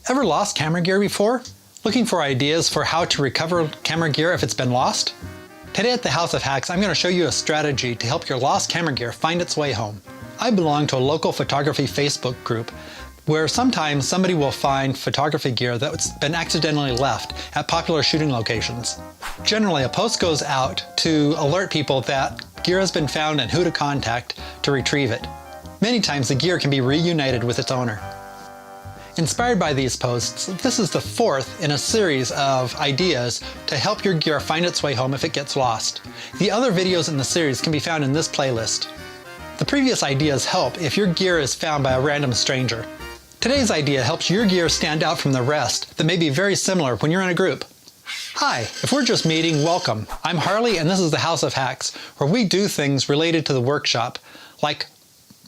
Ever lost camera gear before? Looking for ideas for how to recover camera gear if it's been lost? Today at the House of Hacks, I'm going to show you a strategy to help your lost camera gear find its way home. I belong to a local photography Facebook group where sometimes somebody will find photography gear that's been accidentally left at popular shooting locations. Generally, a post goes out to alert people that gear has been found and who to contact to retrieve it. Many times the gear can be reunited with its owner. Inspired by these posts, this is the fourth in a series of ideas to help your gear find its way home if it gets lost. The other videos in the series can be found in this playlist. The previous ideas help if your gear is found by a random stranger. Today's idea helps your gear stand out from the rest that may be very similar when you're in a group. Hi, if we're just meeting, welcome. I'm Harley and this is the House of Hacks, where we do things related to the workshop, like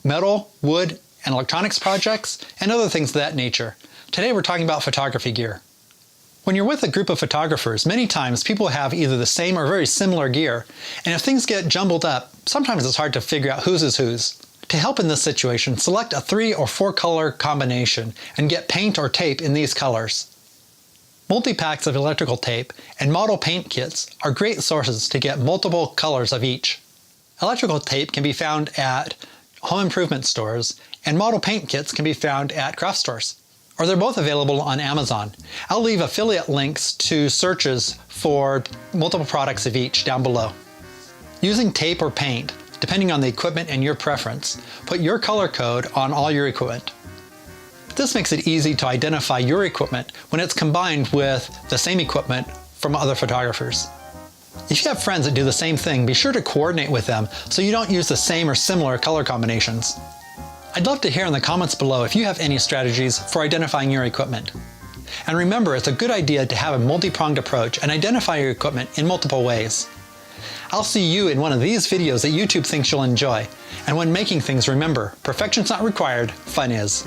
metal, wood, and electronics projects, and other things of that nature. Today we're talking about photography gear. When you're with a group of photographers, many times people have either the same or very similar gear, and if things get jumbled up, sometimes it's hard to figure out whose is whose. To help in this situation, select a 3 or 4 color combination and get paint or tape in these colors. Multi-packs of electrical tape and model paint kits are great sources to get multiple colors of each. Electrical tape can be found at home improvement stores, and model paint kits can be found at craft stores. Or they're both available on Amazon. I'll leave affiliate links to searches for multiple products of each down below. Using tape or paint, depending on the equipment and your preference, put your color code on all your equipment. This makes it easy to identify your equipment when it's combined with the same equipment from other photographers. If you have friends that do the same thing, be sure to coordinate with them so you don't use the same or similar color combinations. I'd love to hear in the comments below if you have any strategies for identifying your equipment. And remember, it's a good idea to have a multi-pronged approach and identify your equipment in multiple ways. I'll see you in one of these videos that YouTube thinks you'll enjoy. And when making things, remember, perfection's not required, fun is.